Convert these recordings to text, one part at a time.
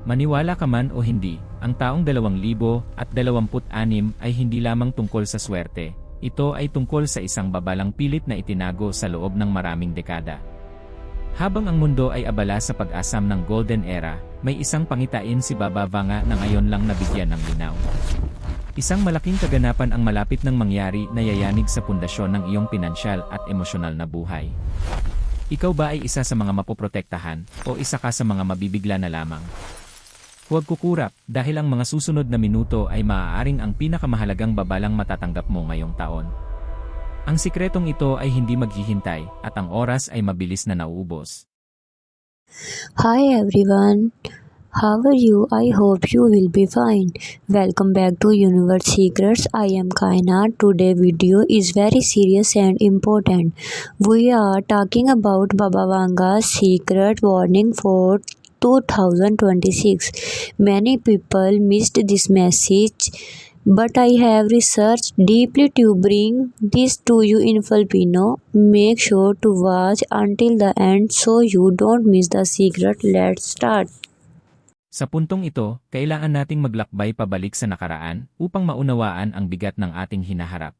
Maniwala ka man o hindi, ang taong 2026 ay hindi lamang tungkol sa swerte, ito ay tungkol sa isang babalang pilit na itinago sa loob ng maraming dekada. Habang ang mundo ay abala sa pag-asam ng Golden Era, may isang pangitain si Baba Vanga na ngayon lang nabigyan ng linaw. Isang malaking kaganapan ang malapit ng mangyari na yayanig sa pundasyon ng iyong pinansyal at emosyonal na buhay. Ikaw ba ay isa sa mga mapoprotektahan o isa ka sa mga mabibigla na lamang? Huwag kukurap dahil ang mga susunod na minuto ay maaaring ang pinakamahalagang babalang matatanggap mo ngayong taon. Ang sikretong ito ay hindi maghihintay at ang oras ay mabilis na nauubos. Hi everyone, how are you? I hope you will be fine. Welcome back to Universe Secrets. I am Kaina. Today video is very serious and important. We are talking about Baba Vanga's secret warning for 2026. Many people missed this message, but I have researched deeply to bring this to you in Filipino. Make sure to watch until the end so you don't miss the secret. Let's start. Sa puntong ito, kailangan nating maglakbay pabalik sa nakaraan upang maunawaan ang bigat ng ating hinaharap.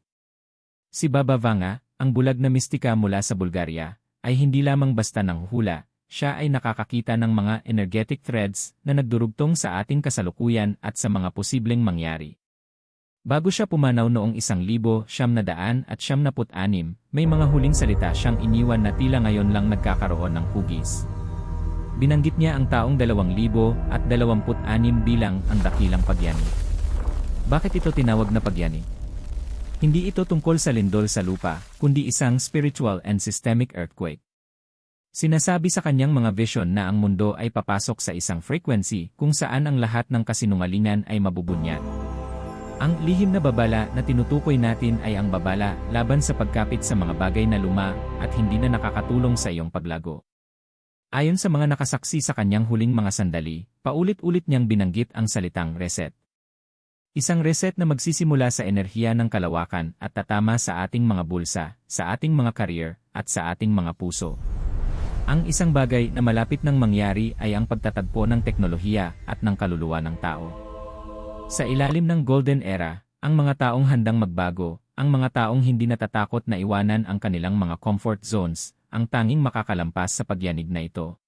Si Baba Vanga, ang bulag na mistika mula sa Bulgaria, ay hindi lamang basta nanghuhula. Siya ay nakakakita ng mga energetic threads na nagdurugtong sa ating kasalukuyan at sa mga posibleng mangyari. Bago siya pumanaw noong 1976, may mga huling salita siyang iniwan na tila ngayon lang nagkakaroon ng hugis. Binanggit niya ang taong 2026 bilang ang dakilang pagyani. Bakit ito tinawag na pagyani? Hindi ito tungkol sa lindol sa lupa, kundi isang spiritual and systemic earthquake. Sinasabi sa kanyang mga vision na ang mundo ay papasok sa isang frequency kung saan ang lahat ng kasinungalingan ay mabubunyag. Ang lihim na babala na tinutukoy natin ay ang babala laban sa pagkapit sa mga bagay na luma at hindi na nakakatulong sa iyong paglago. Ayon sa mga nakasaksi sa kanyang huling mga sandali, paulit-ulit niyang binanggit ang salitang reset. Isang reset na magsisimula sa enerhiya ng kalawakan at tatama sa ating mga bulsa, sa ating mga career, at sa ating mga puso. Ang isang bagay na malapit nang mangyari ay ang pagtatagpo ng teknolohiya at ng kaluluwa ng tao. Sa ilalim ng Golden Era, ang mga taong handang magbago, ang mga taong hindi natatakot na iwanan ang kanilang mga comfort zones, ang tanging makakalampas sa pagyanig na ito.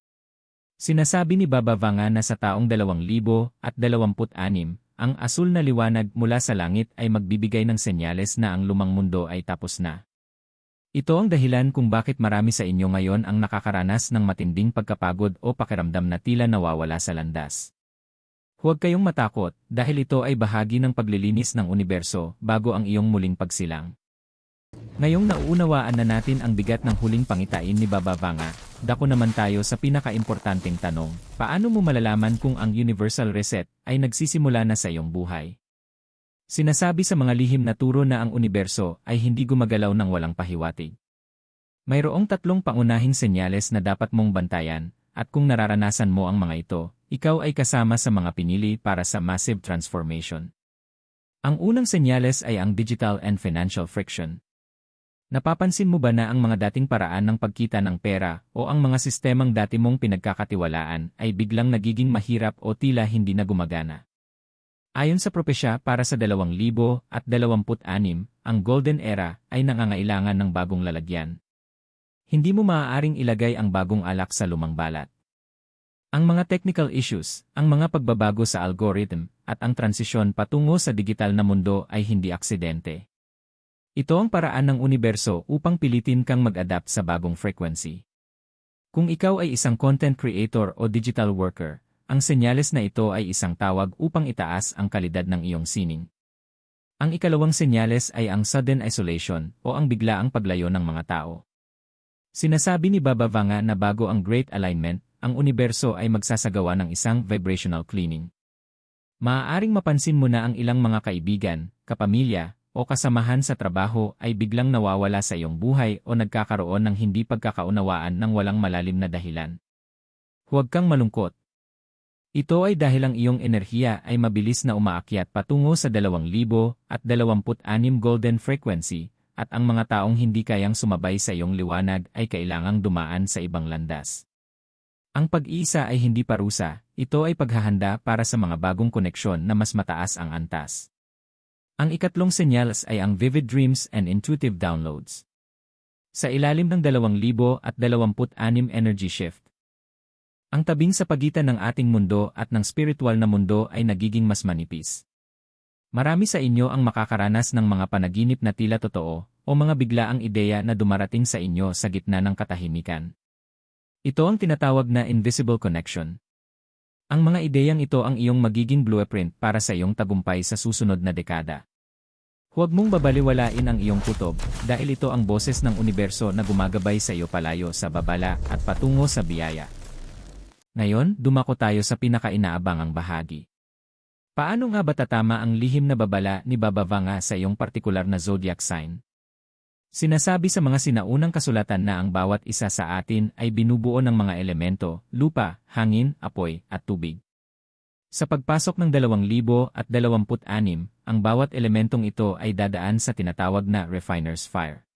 Sinasabi ni Baba Vanga na sa taong 2026, ang asul na liwanag mula sa langit ay magbibigay ng senyales na ang lumang mundo ay tapos na. Ito ang dahilan kung bakit marami sa inyo ngayon ang nakakaranas ng matinding pagkapagod o pakiramdam na tila nawawala sa landas. Huwag kayong matakot dahil ito ay bahagi ng paglilinis ng universo bago ang iyong muling pagsilang. Ngayong nauunawaan na natin ang bigat ng huling pangitain ni Baba Vanga, dako naman tayo sa pinakaimportanteng tanong, paano mo malalaman kung ang universal reset ay nagsisimula na sa iyong buhay? Sinasabi sa mga lihim na turo na ang universo ay hindi gumagalaw ng walang pahiwatig. Mayroong 3 pangunahing senyales na dapat mong bantayan, at kung nararanasan mo ang mga ito, ikaw ay kasama sa mga pinili para sa massive transformation. Ang unang senyales ay ang digital and financial friction. Napapansin mo ba na ang mga dating paraan ng pagkita ng pera o ang mga sistemang dati mong pinagkakatiwalaan ay biglang nagiging mahirap o tila hindi na gumagana? Ayon sa propesya para sa 2026, ang Golden Era ay nangangailangan ng bagong lalagyan. Hindi mo maaaring ilagay ang bagong alak sa lumang balat. Ang mga technical issues, ang mga pagbabago sa algorithm, at ang transisyon patungo sa digital na mundo ay hindi aksidente. Ito ang paraan ng universo upang pilitin kang mag-adapt sa bagong frequency. Kung ikaw ay isang content creator o digital worker, ang senyales na ito ay isang tawag upang itaas ang kalidad ng iyong sining. Ang ikalawang senyales ay ang sudden isolation o ang biglaang paglayo ng mga tao. Sinasabi ni Baba Vanga na bago ang Great Alignment, ang universo ay magsasagawa ng isang vibrational cleaning. Maaaring mapansin mo na ang ilang mga kaibigan, kapamilya, o kasamahan sa trabaho ay biglang nawawala sa iyong buhay o nagkakaroon ng hindi pagkakaunawaan ng walang malalim na dahilan. Huwag kang malungkot. Ito ay dahil ang iyong enerhiya ay mabilis na umaakyat patungo sa 2026 golden frequency, at ang mga taong hindi kayang sumabay sa iyong liwanag ay kailangang dumaan sa ibang landas. Ang pag-iisa ay hindi parusa, ito ay paghahanda para sa mga bagong koneksyon na mas mataas ang antas. Ang ikatlong senyales ay ang vivid dreams and intuitive downloads. Sa ilalim ng 2026 energy shift, ang tabing sa pagitan ng ating mundo at ng spiritual na mundo ay nagiging mas manipis. Marami sa inyo ang makakaranas ng mga panaginip na tila totoo o mga biglaang ideya na dumarating sa inyo sa gitna ng katahimikan. Ito ang tinatawag na invisible connection. Ang mga ideyang ito ang iyong magiging blueprint para sa iyong tagumpay sa susunod na dekada. Huwag mong babaliwalain ang iyong kutob dahil ito ang boses ng universo na gumagabay sa iyo palayo sa babala at patungo sa biyaya. Ngayon, dumako tayo sa pinakainaabangang bahagi. Paano nga ba tatama ang lihim na babala ni Baba Vanga sa iyong partikular na zodiac sign? Sinasabi sa mga sinaunang kasulatan na ang bawat isa sa atin ay binubuo ng mga elemento, lupa, hangin, apoy, at tubig. Sa pagpasok ng 2026, ang bawat elementong ito ay dadaan sa tinatawag na refiner's fire.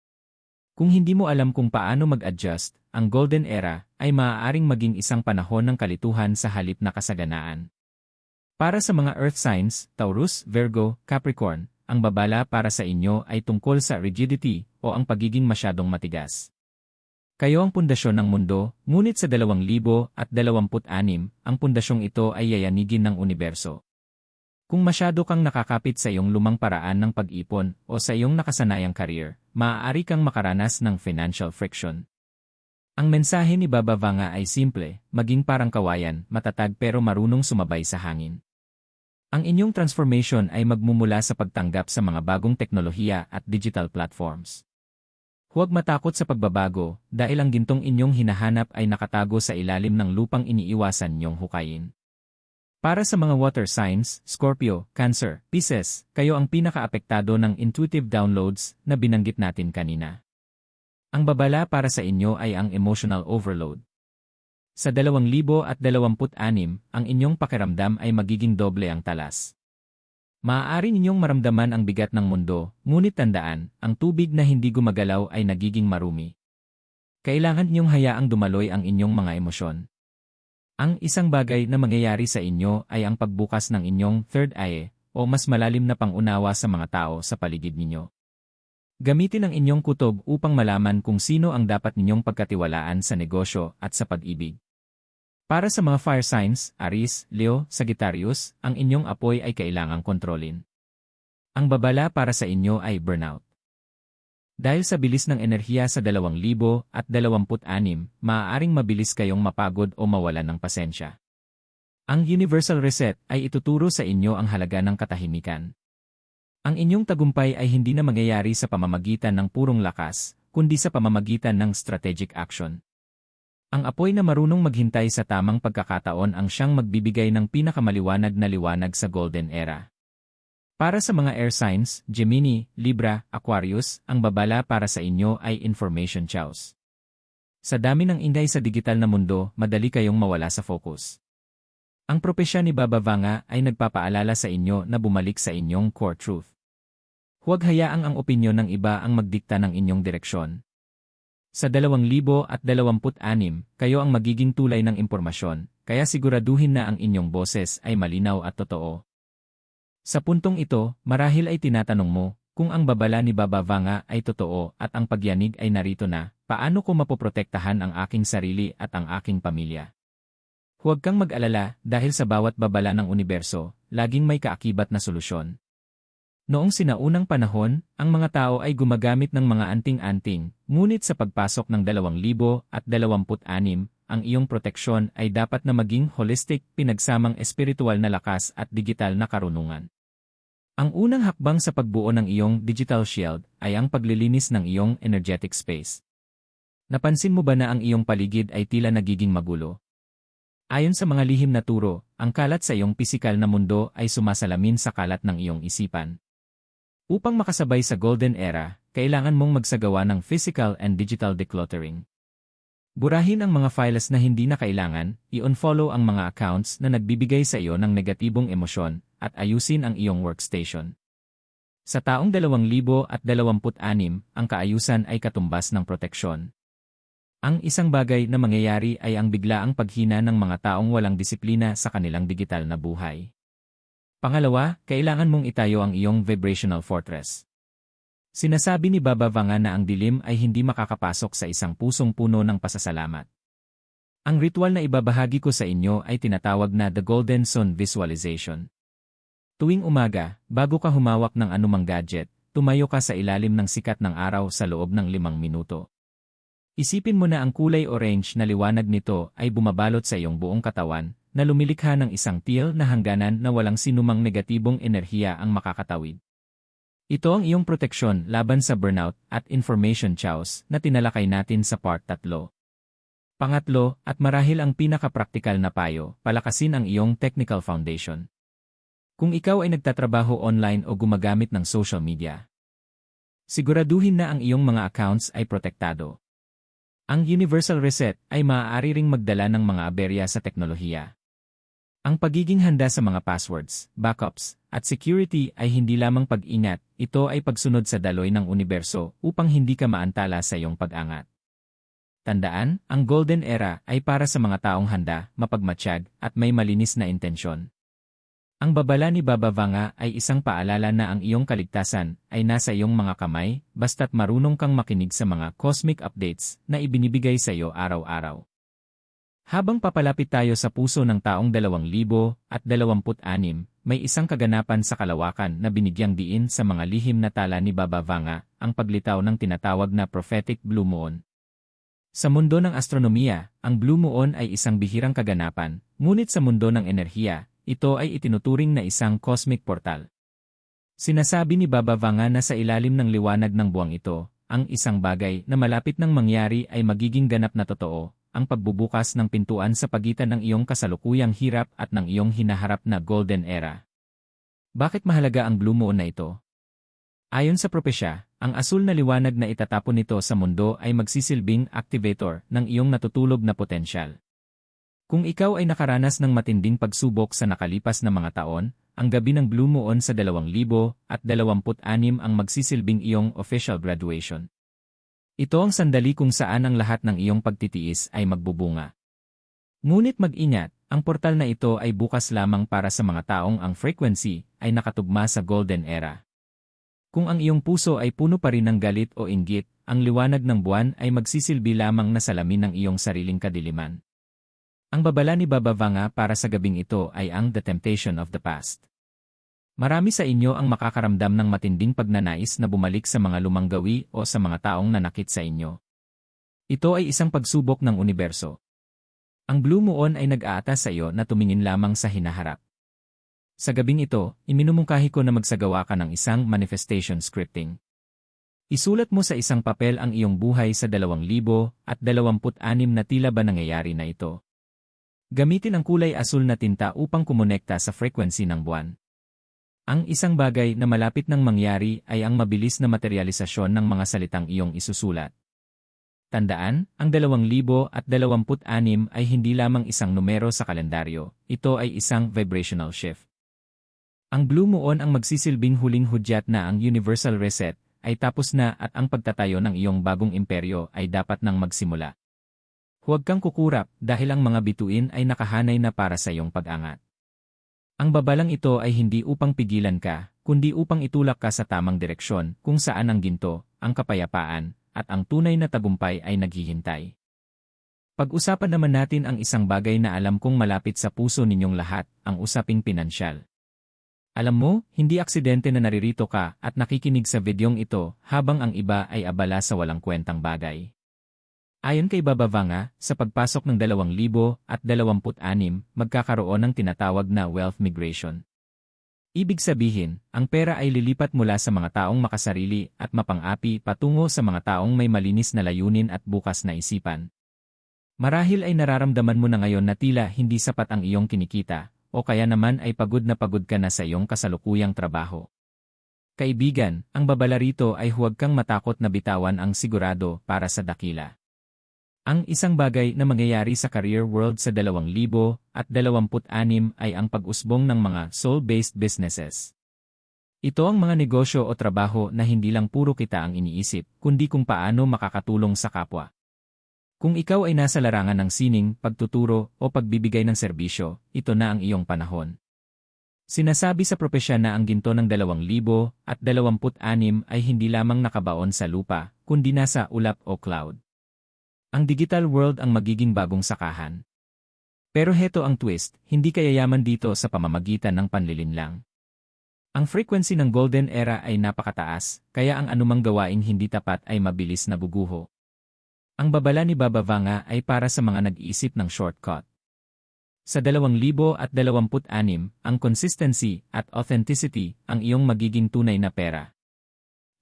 Kung hindi mo alam kung paano mag-adjust, ang Golden Era ay maaaring maging isang panahon ng kalituhan sa halip na kasaganaan. Para sa mga Earth signs, Taurus, Virgo, Capricorn, ang babala para sa inyo ay tungkol sa rigidity o ang pagiging masyadong matigas. Kayo ang pundasyon ng mundo, ngunit sa 2026, ang pundasyong ito ay yayanigin ng universo. Kung masyado kang nakakapit sa iyong lumang paraan ng pag-ipon o sa iyong nakasanayang career, maaari kang makaranas ng financial friction. Ang mensahe ni Baba Vanga ay simple, maging parang kawayan, matatag pero marunong sumabay sa hangin. Ang inyong transformation ay magmumula sa pagtanggap sa mga bagong teknolohiya at digital platforms. Huwag matakot sa pagbabago dahil ang gintong inyong hinahanap ay nakatago sa ilalim ng lupang iniiwasan niyong hukayin. Para sa mga water signs, Scorpio, Cancer, Pisces, kayo ang pinakaapektado ng intuitive downloads na binanggit natin kanina. Ang babala para sa inyo ay ang emotional overload. Sa 2026, ang inyong pakiramdam ay magiging doble ang talas. Maaari ninyong maramdaman ang bigat ng mundo, ngunit tandaan, ang tubig na hindi gumagalaw ay nagiging marumi. Kailangan ninyong hayaang dumaloy ang inyong mga emosyon. Ang isang bagay na mangyayari sa inyo ay ang pagbukas ng inyong third eye o mas malalim na pangunawa sa mga tao sa paligid ninyo. Gamitin ang inyong kutob upang malaman kung sino ang dapat ninyong pagkatiwalaan sa negosyo at sa pag-ibig. Para sa mga fire signs, Aries, Leo, Sagittarius, ang inyong apoy ay kailangang kontrolin. Ang babala para sa inyo ay burnout. Dahil sa bilis ng enerhiya sa 2026, maaaring mabilis kayong mapagod o mawalan ng pasensya. Ang universal reset ay ituturo sa inyo ang halaga ng katahimikan. Ang inyong tagumpay ay hindi na mangyayari sa pamamagitan ng purong lakas, kundi sa pamamagitan ng strategic action. Ang apoy na marunong maghintay sa tamang pagkakataon ang siyang magbibigay ng pinakamaliwanag na liwanag sa Golden Era. Para sa mga air signs, Gemini, Libra, Aquarius, ang babala para sa inyo ay information chaos. Sa dami ng ingay sa digital na mundo, madali kayong mawala sa focus. Ang propesya ni Baba Vanga ay nagpapaalala sa inyo na bumalik sa inyong core truth. Huwag hayaang ang opinyon ng iba ang magdikta ng inyong direksyon. Sa 2026, kayo ang magiging tulay ng impormasyon, kaya siguraduhin na ang inyong boses ay malinaw at totoo. Sa puntong ito, marahil ay tinatanong mo, kung ang babala ni Baba Vanga ay totoo at ang pagyanig ay narito na, paano ko mapoprotektahan ang aking sarili at ang aking pamilya? Huwag kang mag-alala dahil sa bawat babala ng universo, laging may kaakibat na solusyon. Noong sinaunang panahon, ang mga tao ay gumagamit ng mga anting-anting, ngunit sa pagpasok ng 2026, ang iyong proteksyon ay dapat na maging holistic, pinagsamang espiritual na lakas at digital na karunungan. Ang unang hakbang sa pagbuo ng iyong digital shield ay ang paglilinis ng iyong energetic space. Napansin mo ba na ang iyong paligid ay tila nagiging magulo? Ayon sa mga lihim na turo, ang kalat sa iyong pisikal na mundo ay sumasalamin sa kalat ng iyong isipan. Upang makasabay sa Golden Era, kailangan mong magsagawa ng physical and digital decluttering. Burahin ang mga files na hindi na kailangan, i-unfollow ang mga accounts na nagbibigay sa iyo ng negatibong emosyon, at ayusin ang iyong workstation. Sa taong 2026, ang kaayusan ay katumbas ng proteksyon. Ang isang bagay na mangyayari ay ang biglaang paghina ng mga taong walang disiplina sa kanilang digital na buhay. Pangalawa, kailangan mong itayo ang iyong vibrational fortress. Sinasabi ni Baba Vanga na ang dilim ay hindi makakapasok sa isang pusong puno ng pasasalamat. Ang ritual na ibabahagi ko sa inyo ay tinatawag na The Golden Sun Visualization. Tuwing umaga, bago ka humawak ng anumang gadget, tumayo ka sa ilalim ng sikat ng araw sa loob ng 5 minuto. Isipin mo na ang kulay orange na liwanag nito ay bumabalot sa iyong buong katawan, na lumilikha ng isang teal na hangganan na walang sinumang negatibong enerhiya ang makakatawid. Ito ang iyong proteksyon laban sa burnout at information chaos na tinalakay natin sa part 3. Pangatlo, at marahil ang pinakapraktikal na payo, palakasin ang iyong technical foundation. Kung ikaw ay nagtatrabaho online o gumagamit ng social media, siguraduhin na ang iyong mga accounts ay protektado. Ang Universal Reset ay maaari ring magdala ng mga aberya sa teknolohiya. Ang pagiging handa sa mga passwords, backups, at security ay hindi lamang pag-ingat, ito ay pagsunod sa daloy ng universo upang hindi ka maantala sa iyong pag-angat. Tandaan, ang Golden Era ay para sa mga taong handa, mapagmatsyag, at may malinis na intensyon. Ang babala ni Baba Vanga ay isang paalala na ang iyong kaligtasan ay nasa iyong mga kamay, basta't marunong kang makinig sa mga cosmic updates na ibinibigay sa iyo araw-araw. Habang papalapit tayo sa puso ng taong 2026, may isang kaganapan sa kalawakan na binigyang diin sa mga lihim na tala ni Baba Vanga, ang paglitaw ng tinatawag na prophetic blue moon. Sa mundo ng astronomiya, ang blue moon ay isang bihirang kaganapan, ngunit sa mundo ng enerhiya, ito ay itinuturing na isang cosmic portal. Sinasabi ni Baba Vanga na sa ilalim ng liwanag ng buwang ito, ang isang bagay na malapit nang mangyari ay magiging ganap na totoo, ang pagbubukas ng pintuan sa pagitan ng iyong kasalukuyang hirap at ng iyong hinaharap na Golden Era. Bakit mahalaga ang blue moon na ito? Ayon sa propesya, ang asul na liwanag na itatapon nito sa mundo ay magsisilbing activator ng iyong natutulog na potensyal. Kung ikaw ay nakaranas ng matinding pagsubok sa nakalipas na mga taon, ang gabi ng blue moon sa 2026 ang magsisilbing iyong official graduation. Ito ang sandali kung saan ang lahat ng iyong pagtitiis ay magbubunga. Ngunit mag-ingat, ang portal na ito ay bukas lamang para sa mga taong ang frequency ay nakatugma sa Golden Era. Kung ang iyong puso ay puno pa rin ng galit o inggit, ang liwanag ng buwan ay magsisilbi lamang na salamin ng iyong sariling kadiliman. Ang babala ni Baba Vanga para sa gabing ito ay ang The Temptation of the Past. Marami sa inyo ang makakaramdam ng matinding pagnanais na bumalik sa mga lumang gawi o sa mga taong nanakit sa inyo. Ito ay isang pagsubok ng universo. Ang blue moon ay nag-aatas sa iyo na tumingin lamang sa hinaharap. Sa gabing ito, iminumungkahi ko na magsagawa ka ng isang manifestation scripting. Isulat mo sa isang papel ang iyong buhay sa 2026 na tila ba nangyayari na ito. Gamitin ang kulay asul na tinta upang kumonekta sa frequency ng buwan. Ang isang bagay na malapit nang mangyari ay ang mabilis na materialisasyon ng mga salitang iyong isusulat. Tandaan, ang 2026 ay hindi lamang isang numero sa kalendaryo, ito ay isang vibrational shift. Ang blue moon ang magsisilbing huling hudyat na ang Universal Reset ay tapos na at ang pagtatayo ng iyong bagong imperyo ay dapat nang magsimula. Huwag kang kukurap dahil ang mga bituin ay nakahanay na para sa iyong pag-angat. Ang babalang ito ay hindi upang pigilan ka, kundi upang itulak ka sa tamang direksyon kung saan ang ginto, ang kapayapaan, at ang tunay na tagumpay ay naghihintay. Pag-usapan naman natin ang isang bagay na alam kong malapit sa puso ninyong lahat, ang usaping pinansyal. Alam mo, hindi aksidente na naririto ka at nakikinig sa videong ito habang ang iba ay abala sa walang kwentang bagay. Ayon kay Baba Vanga, sa pagpasok ng 2026, magkakaroon ng tinatawag na wealth migration. Ibig sabihin, ang pera ay lilipat mula sa mga taong makasarili at mapang-api patungo sa mga taong may malinis na layunin at bukas na isipan. Marahil ay nararamdaman mo na ngayon na tila hindi sapat ang iyong kinikita, o kaya naman ay pagod na pagod ka na sa iyong kasalukuyang trabaho. Kaibigan, ang babala rito ay huwag kang matakot na bitawan ang sigurado para sa dakila. Ang isang bagay na mangyayari sa career world sa 2026 ay ang pag-usbong ng mga soul-based businesses. Ito ang mga negosyo o trabaho na hindi lang puro kita ang iniisip, kundi kung paano makakatulong sa kapwa. Kung ikaw ay nasa larangan ng sining, pagtuturo, o pagbibigay ng serbisyo, ito na ang iyong panahon. Sinasabi sa propesya na ang ginto ng 2026 ay hindi lamang nakabaon sa lupa, kundi nasa ulap o cloud. Ang digital world ang magiging bagong sakahan. Pero heto ang twist, hindi kayayaman dito sa pamamagitan ng panlilinlang. Ang frequency ng golden era ay napakataas, kaya ang anumang gawaing hindi tapat ay mabilis na buguho. Ang babala ni Baba Vanga ay para sa mga nag-iisip ng shortcut. Sa 2026, ang consistency at authenticity ang iyong magiging tunay na pera.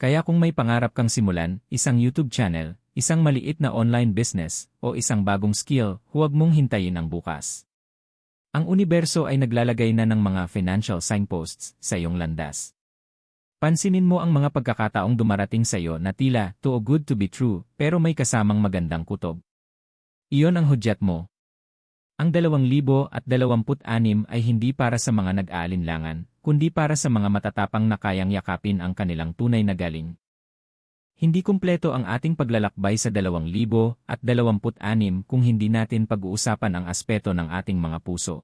Kaya kung may pangarap kang simulan, isang YouTube channel, isang maliit na online business, o isang bagong skill, huwag mong hintayin ang bukas. Ang universo ay naglalagay na ng mga financial signposts sa iyong landas. Pansinin mo ang mga pagkakataong dumarating sa iyo na tila too good to be true pero may kasamang magandang kutob. Iyon ang hudyat mo. Ang 2026 ay hindi para sa mga nag-aalinlangan, kundi para sa mga matatapang na kayang yakapin ang kanilang tunay na galing. Hindi kumpleto ang ating paglalakbay sa 2026 kung hindi natin pag-uusapan ang aspeto ng ating mga puso.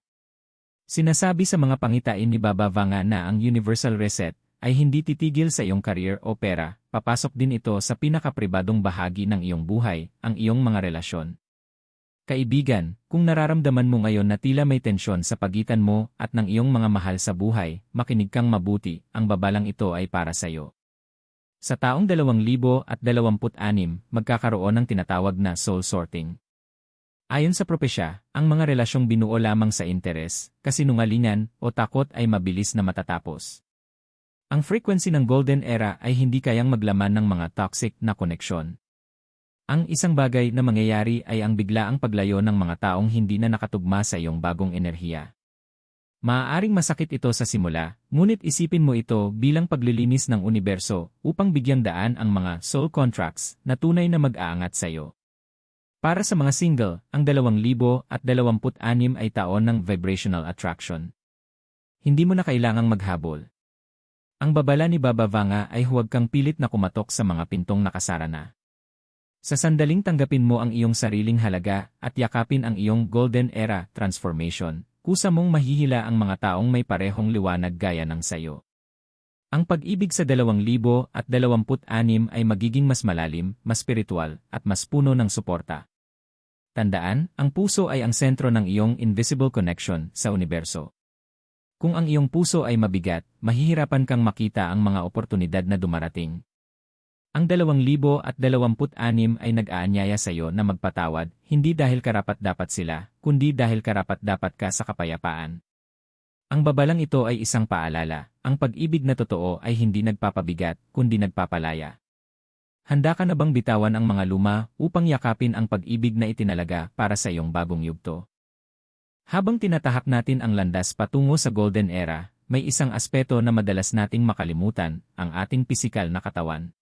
Sinasabi sa mga pangitain ni Baba Vanga na ang universal reset ay hindi titigil sa iyong career o pera, papasok din ito sa pinakapribadong bahagi ng iyong buhay, ang iyong mga relasyon. Kaibigan, kung nararamdaman mo ngayon na tila may tensyon sa pagitan mo at ng iyong mga mahal sa buhay, makinig kang mabuti, ang babalang ito ay para sa iyo. Sa taong 2026, magkakaroon ng tinatawag na soul sorting. Ayon sa propesya, ang mga relasyong binuo lamang sa interes, kasinungalingan, o takot ay mabilis na matatapos. Ang frequency ng golden era ay hindi kayang maglaman ng mga toxic na koneksyon. Ang isang bagay na mangyayari ay ang biglaang paglayo ng mga taong hindi na nakatugma sa iyong bagong enerhiya. Maaaring masakit ito sa simula, ngunit isipin mo ito bilang paglilinis ng universo upang bigyang daan ang mga soul contracts na tunay na mag-aangat sa iyo. Para sa mga single, ang 2026 ay taon ng vibrational attraction. Hindi mo na kailangang maghabol. Ang babala ni Baba Vanga ay huwag kang pilit na kumatok sa mga pintong nakasara na. Sa sandaling tanggapin mo ang iyong sariling halaga at yakapin ang iyong golden era transformation, kusa mong mahihila ang mga taong may parehong liwanag gaya ng sayo. Ang pag-ibig sa 2026 ay magiging mas malalim, mas spiritual, at mas puno ng suporta. Tandaan, ang puso ay ang sentro ng iyong invisible connection sa universo. Kung ang iyong puso ay mabigat, mahihirapan kang makita ang mga oportunidad na dumarating. Ang 2026 ay nag-aanyaya sa iyo na magpatawad, hindi dahil karapat-dapat sila, kundi dahil karapat-dapat ka sa kapayapaan. Ang babalang ito ay isang paalala, ang pag-ibig na totoo ay hindi nagpapabigat, kundi nagpapalaya. Handa ka na bang bitawan ang mga luma upang yakapin ang pag-ibig na itinalaga para sa iyong bagong yugto? Habang tinatahak natin ang landas patungo sa golden era, may isang aspeto na madalas nating makalimutan, ang ating pisikal na katawan.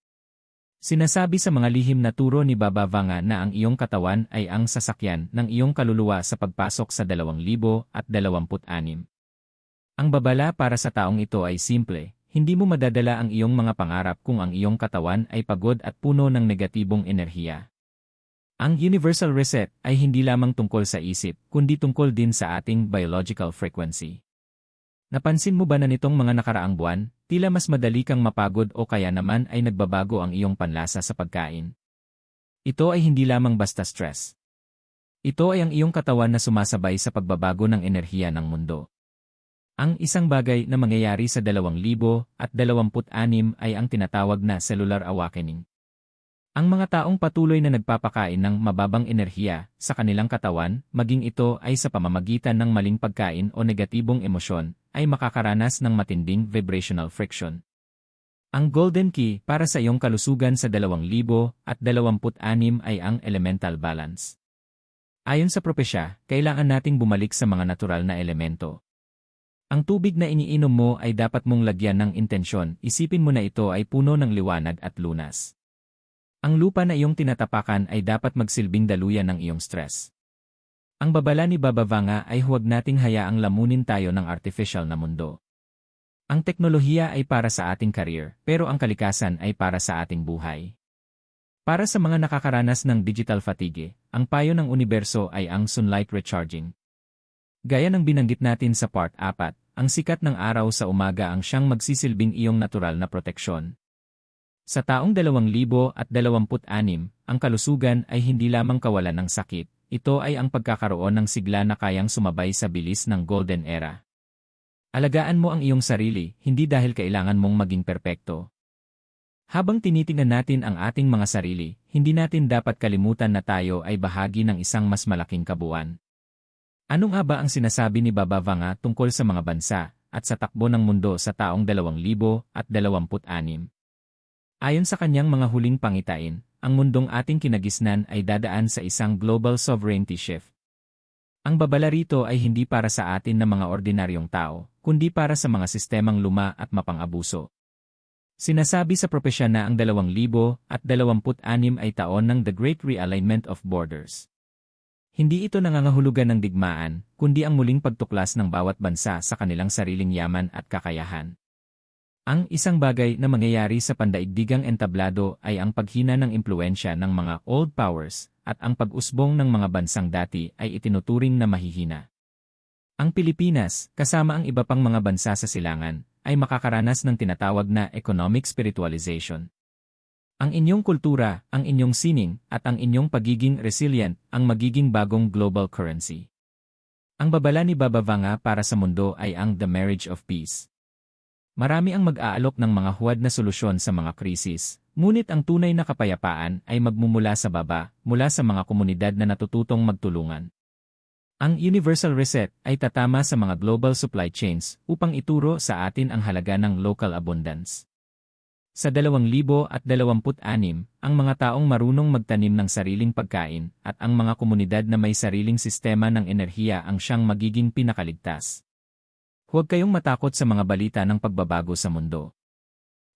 Sinasabi sa mga lihim na turo ni Baba Vanga na ang iyong katawan ay ang sasakyan ng iyong kaluluwa sa pagpasok sa 2026. Ang babala para sa taong ito ay simple, hindi mo madadala ang iyong mga pangarap kung ang iyong katawan ay pagod at puno ng negatibong enerhiya. Ang universal reset ay hindi lamang tungkol sa isip, kundi tungkol din sa ating biological frequency. Napansin mo ba na nitong mga nakaraang buwan, tila mas madali kang mapagod o kaya naman ay nagbabago ang iyong panlasa sa pagkain? Ito ay hindi lamang basta stress. Ito ay ang iyong katawan na sumasabay sa pagbabago ng enerhiya ng mundo. Ang isang bagay na mangyayari sa 2026 ay ang tinatawag na cellular awakening. Ang mga taong patuloy na nagpapakain ng mababang enerhiya sa kanilang katawan, maging ito ay sa pamamagitan ng maling pagkain o negatibong emosyon, ay makakaranas ng matinding vibrational friction. Ang golden key para sa iyong kalusugan sa 2026 ay ang elemental balance. Ayon sa propesya, kailangan nating bumalik sa mga natural na elemento. Ang tubig na iniinom mo ay dapat mong lagyan ng intensyon, isipin mo na ito ay puno ng liwanag at lunas. Ang lupa na iyong tinatapakan ay dapat magsilbing daluyan ng iyong stress. Ang babala ni Baba Vanga ay huwag nating hayaang lamunin tayo ng artificial na mundo. Ang teknolohiya ay para sa ating career, pero ang kalikasan ay para sa ating buhay. Para sa mga nakakaranas ng digital fatigue, ang payo ng universo ay ang sunlight recharging. Gaya ng binanggit natin sa part 4, ang sikat ng araw sa umaga ang siyang magsisilbing iyong natural na proteksyon. Sa taong 2026, ang kalusugan ay hindi lamang kawalan ng sakit, ito ay ang pagkakaroon ng sigla na kayang sumabay sa bilis ng golden era. Alagaan mo ang iyong sarili, hindi dahil kailangan mong maging perpekto. Habang tinitingnan natin ang ating mga sarili, hindi natin dapat kalimutan na tayo ay bahagi ng isang mas malaking kabuuan. Ano nga ba ang sinasabi ni Baba Vanga tungkol sa mga bansa at sa takbo ng mundo sa taong 2026? Ayon sa kanyang mga huling pangitain, ang mundong ating kinagisnan ay dadaan sa isang global sovereignty shift. Ang babala rito ay hindi para sa atin na mga ordinaryong tao, kundi para sa mga sistemang luma at mapang-abuso. Sinasabi sa propesya na ang 2026 ay taon ng The Great Realignment of Borders. Hindi ito nangangahulugan ng digmaan, kundi ang muling pagtuklas ng bawat bansa sa kanilang sariling yaman at kakayahan. Ang isang bagay na mangyayari sa pandaigdigang entablado ay ang paghina ng impluensya ng mga old powers at ang pag-usbong ng mga bansang dati ay itinuturing na mahihina. Ang Pilipinas, kasama ang iba pang mga bansa sa silangan, ay makakaranas ng tinatawag na economic spiritualization. Ang inyong kultura, ang inyong sining, at ang inyong pagiging resilient ang magiging bagong global currency. Ang babala ni Baba Vanga para sa mundo ay ang The Marriage of Peace. Marami ang mag-aalok ng mga huwad na solusyon sa mga krisis, ngunit ang tunay na kapayapaan ay magmumula sa baba, mula sa mga komunidad na natututong magtulungan. Ang Universal Reset ay tatama sa mga global supply chains upang ituro sa atin ang halaga ng local abundance. Sa 2026, ang mga taong marunong magtanim ng sariling pagkain at ang mga komunidad na may sariling sistema ng enerhiya ang siyang magiging pinakaligtas. Huwag kayong matakot sa mga balita ng pagbabago sa mundo.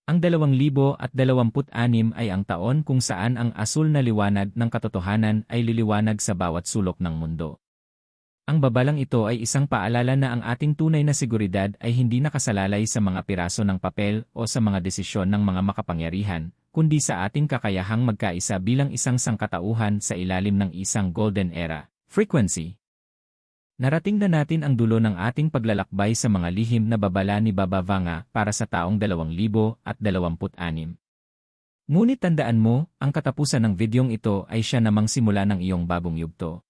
Ang 2026 ay ang taon kung saan ang asul na liwanag ng katotohanan ay liliwanag sa bawat sulok ng mundo. Ang babalang ito ay isang paalala na ang ating tunay na seguridad ay hindi nakasalalay sa mga piraso ng papel o sa mga desisyon ng mga makapangyarihan, kundi sa ating kakayahang magkaisa bilang isang sangkatauhan sa ilalim ng isang golden era. Frequency. Narating na natin ang dulo ng ating paglalakbay sa mga lihim na babala ni Baba Vanga para sa taong 2026. Ngunit tandaan mo, ang katapusan ng videong ito ay siya namang simula ng iyong bagong yugto.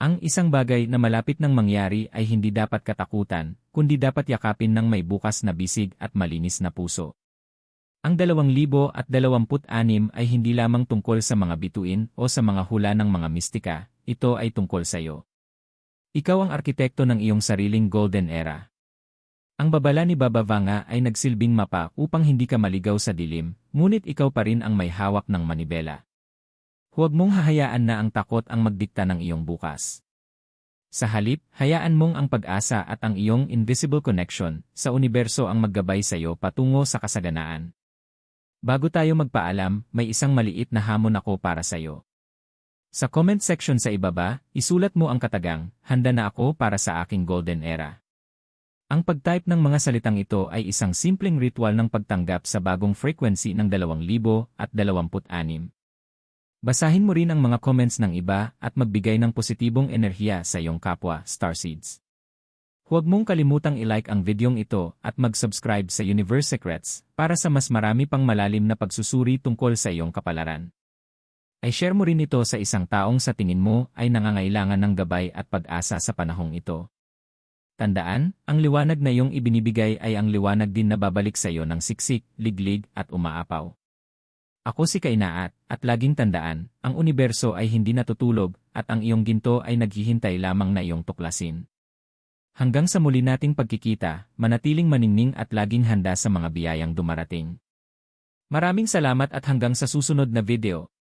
Ang isang bagay na malapit nang mangyari ay hindi dapat katakutan, kundi dapat yakapin ng may bukas na bisig at malinis na puso. Ang 2026 ay hindi lamang tungkol sa mga bituin o sa mga hula ng mga mistika, ito ay tungkol sa iyo. Ikaw ang arkitekto ng iyong sariling golden era. Ang babala ni Baba Vanga ay nagsilbing mapa upang hindi ka maligaw sa dilim, ngunit ikaw pa rin ang may hawak ng manibela. Huwag mong hahayaan na ang takot ang magdikta ng iyong bukas. Sa halip, hayaan mong ang pag-asa at ang iyong invisible connection sa universo ang maggabay sa iyo patungo sa kasaganaan. Bago tayo magpaalam, may isang maliit na hamon ako para sa iyo. Sa comment section sa ibaba, isulat mo ang katagang, "Handa na ako para sa aking golden era." Ang pag-type ng mga salitang ito ay isang simpleng ritual ng pagtanggap sa bagong frequency ng 2026. Basahin mo rin ang mga comments ng iba at magbigay ng positibong enerhiya sa iyong kapwa, Starseeds. Huwag mong kalimutang i-like ang videong ito at mag-subscribe sa Universe Secrets para sa mas marami pang malalim na pagsusuri tungkol sa iyong kapalaran. Ay share mo rin ito sa isang taong sa tingin mo ay nangangailangan ng gabay at pag-asa sa panahong ito. Tandaan, ang liwanag na iyong ibinibigay ay ang liwanag din na babalik sa iyo ng siksik, liglig at umaapaw. Ako si Kainaat, at laging tandaan, ang universo ay hindi natutulog, at ang iyong ginto ay naghihintay lamang na iyong tuklasin. Hanggang sa muli nating pagkikita, manatiling maningning at laging handa sa mga biyayang dumarating. Maraming salamat at hanggang sa susunod na video.